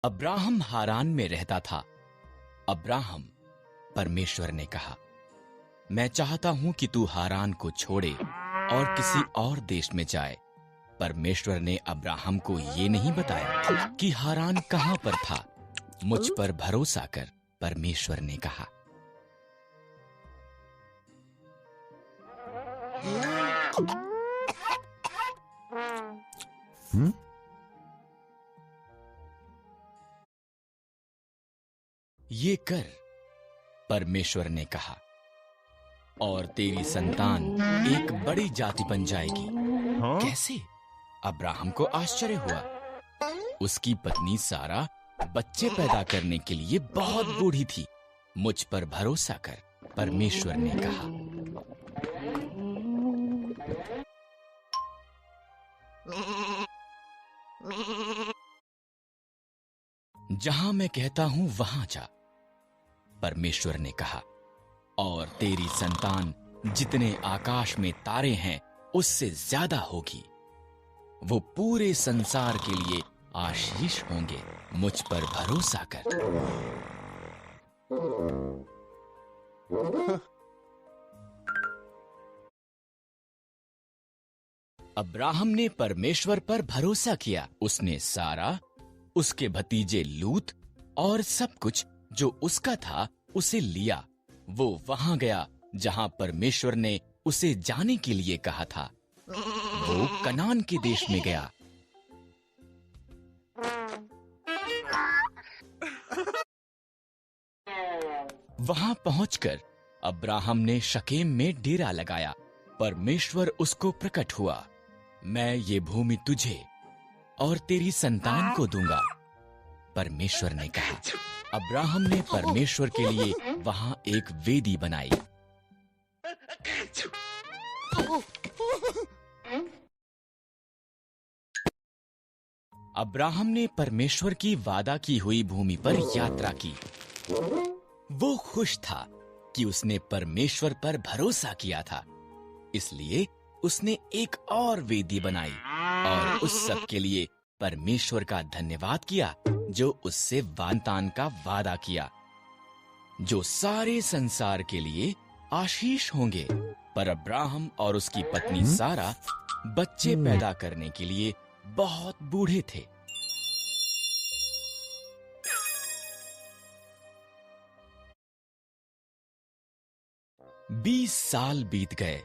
Abraham Haran में रहता था। अब्राहम, परमेश्वर ने कहा, मैं चाहता हूं कि तू हारान को छोड़े और किसी और देश में जाए। परमेश्वर ने अब्राहम को ये नहीं बताया कि हारान कहां पर था। मुझ पर भरोसा कर, परमेश्वर ने कहा। ये कर, परमेश्वर ने कहा, और तेरी संतान एक बड़ी जाति बन जाएगी। कैसे? अब्राहम को आश्चर्य हुआ। उसकी पत्नी सारा बच्चे पैदा करने के लिए बहुत बूढ़ी थी। मुझ पर भरोसा कर, परमेश्वर ने कहा। जहां मैं कहता हूं वहां जा, परमेश्वर ने कहा, और तेरी संतान जितने आकाश में तारे हैं उससे ज्यादा होगी। वो पूरे संसार के लिए आशीष होंगे। मुझ पर भरोसा कर। अब्राहम ने परमेश्वर पर भरोसा किया। उसने सारा, उसके भतीजे लूत और सब कुछ जो उसका था उसे लिया। वो वहां गया जहां परमेश्वर ने उसे जाने के लिए कहा था। वो कनान के देश में गया। वहां पहुंचकर अब्राहम ने शकेम में डेरा लगाया। परमेश्वर उसको प्रकट हुआ। मैं ये भूमि तुझे और तेरी संतान को दूंगा, परमेश्वर ने कहा। अब्राहम ने परमेश्वर के लिए वहां एक वेदी बनाई। अब्राहम ने परमेश्वर की वादा की हुई भूमि पर यात्रा की। वो खुश था कि उसने परमेश्वर पर भरोसा किया था, इसलिए उसने एक और वेदी बनाई और उस सब के लिए परमेश्वर का धन्यवाद किया जो उससे संतान का वादा किया, जो सारे संसार के लिए आशीष होंगे। पर अब्राहम और उसकी पत्नी सारा बच्चे पैदा करने के लिए बहुत बूढ़े थे। बीस साल बीत गए।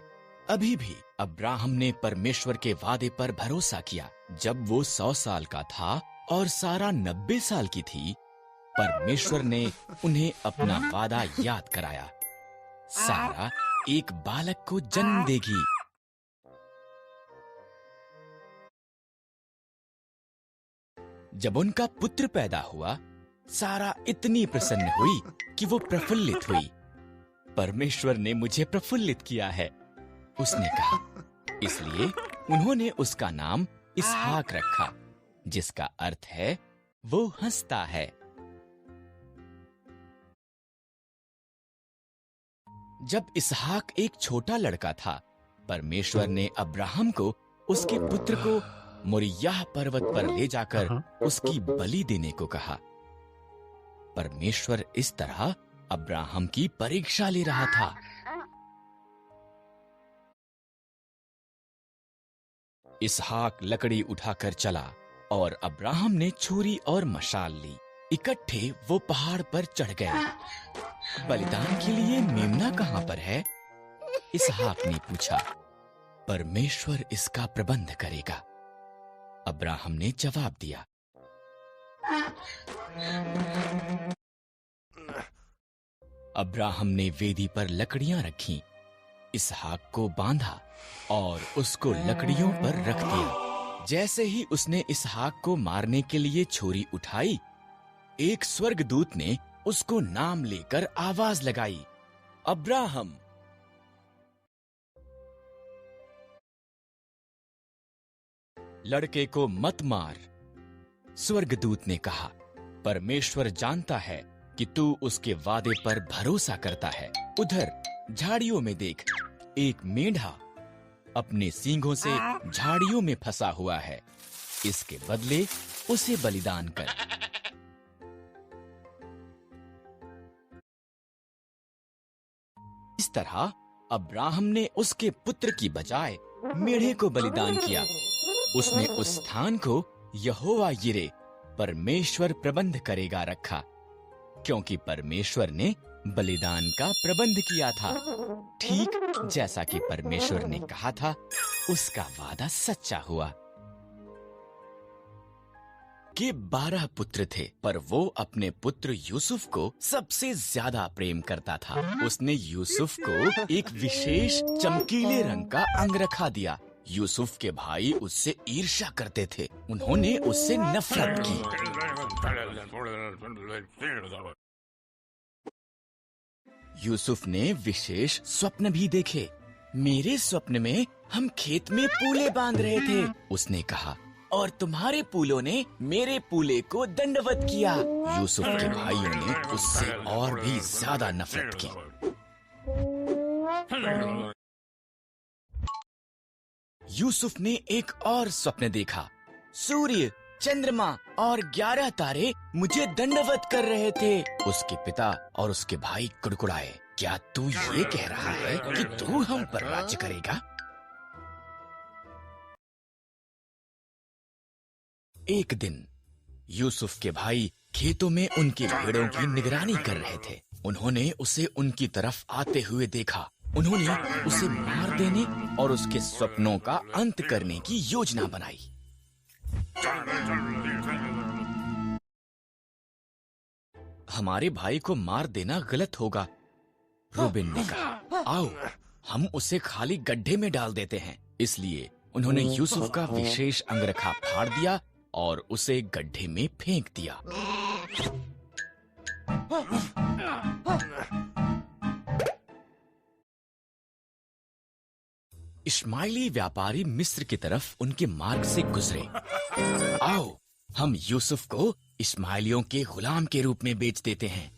अभी भी अब्राहम ने परमेश्वर के वादे पर भरोसा किया। जब वो 100 साल का था और सारा 90 साल की थी, परमेश्वर ने उन्हें अपना वादा याद कराया। सारा एक बालक को जन्म देगी। जब उनका पुत्र पैदा हुआ, सारा इतनी प्रसन्न हुई कि वो प्रफुल्लित हुई। परमेश्वर ने मुझे प्रफुल्लित किया है, उसने कहा। इसलिए उन्होंने उसका नाम इसहाक रखा, जिसका अर्थ है वो हंसता है। जब इसहाक एक छोटा लड़का था, परमेश्वर ने अब्राहम को उसके पुत्र को मोरिय्याह पर्वत पर ले जाकर उसकी बलि देने को कहा। परमेश्वर इस तरह अब्राहम की परीक्षा ले रहा था। इसहाक लकड़ी उठाकर चला और अब्राहम ने छुरी और मशाल ली। इकट्ठे वो पहाड़ पर चढ़ गए। बलिदान के लिए मेमना कहां पर है? इसहाक ने पूछा। परमेश्वर इसका प्रबंध करेगा, अब्राहम ने जवाब दिया। अब्राहम ने वेदी पर लकड़ियां रखीं, इसहाक को बांधा और उसको लकड़ियों पर रख दिया। जैसे ही उसने इसहाक को मारने के लिए छुरी उठाई, एक स्वर्गदूत ने उसको नाम लेकर आवाज लगाई, अब्राहम। लड़के को मत मार, स्वर्गदूत ने कहा। परमेश्वर जानता है कि तू उसके वादे पर भरोसा करता है। उधर झाड़ियों में देख, एक मेंढा अपने सींगों से झाड़ियों में फंसा हुआ है। इसके बदले उसे बलिदान कर। इस तरह अब्राहम ने उसके पुत्र की बजाय मेढ़े को बलिदान किया। उसने उस स्थान को यहोवा यिरे, परमेश्वर प्रबंध करेगा, रखा, क्योंकि परमेश्वर ने बलिदान का प्रबंध किया था। ठीक जैसा कि परमेश्वर ने कहा था, उसका वादा सच्चा हुआ। के 12 पुत्र थे, पर वो अपने पुत्र यूसुफ को सबसे ज्यादा प्रेम करता था। उसने यूसुफ को एक विशेष चमकीले रंग का अंगरखा दिया। यूसुफ के भाई उससे ईर्ष्या करते थे। उन्होंने उससे नफरत की। यूसुफ ने विशेष स्वप्न भी देखे। मेरे स्वप्न में हम खेत में पूले बांध रहे थे, उसने कहा, और तुम्हारे पूलों ने मेरे पूले को दंडवत किया। यूसुफ के भाइयों ने उससे और भी ज्यादा नफरत की। यूसुफ ने एक और स्वप्न देखा। सूर्य, चंद्रमा और 11 तारे मुझे दंडवत कर रहे थे। उसके पिता और उसके भाई कुड़कुड़ाए। क्या तू ये कह रहा है कि तू हम पर राज्य करेगा? एक दिन यूसुफ के भाई खेतों में उनकी भेड़ों की निगरानी कर रहे थे। उन्होंने उसे उनकी तरफ आते हुए देखा। उन्होंने उसे मार देने और उसके स्वप्नों का अंत करने की योजना बनाई। हमारे भाई को मार देना गलत होगा, रूबेन ने कहा। आओ हम उसे खाली गड्ढे में डाल देते हैं। इसलिए उन्होंने यूसुफ का विशेष अंगरखा फाड़ दिया और उसे गड्ढे में फेंक दिया। इश्माइली व्यापारी मिस्र की तरफ उनके मार्ग से गुजरे। आओ हम यूसुफ को इश्माइलियों के गुलाम के रूप में बेच देते हैं,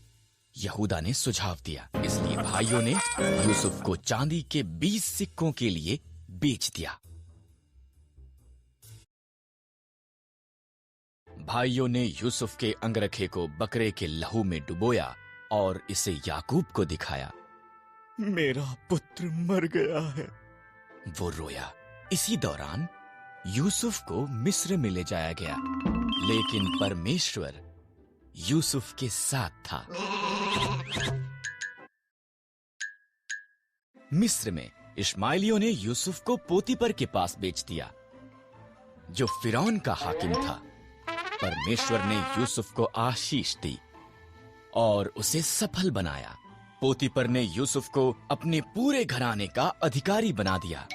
यहूदा ने सुझाव दिया। इसलिए भाइयों ने यूसुफ को चांदी के 20 सिक्कों के लिए बेच दिया। भाइयों ने यूसुफ के अंगरखे को बकरे के लहू में डुबोया और इसे याकूब को दिखाया। मेरा पुत्र मर गया है, वो रोया। इसी दौरान यूसुफ को मिस्र में ले जाया गया, लेकिन परमेश्वर यूसुफ के साथ था। मिस्र में इश्माइलियों ने यूसुफ को पोतीपर के पास बेच दिया, जो फिरौन का हाकिम था। परमेश्वर ने यूसुफ को आशीष दी और उसे सफल बनाया। पोतीपर ने यूसुफ को अपने पूरे घराने का अधिकारी बना दिया।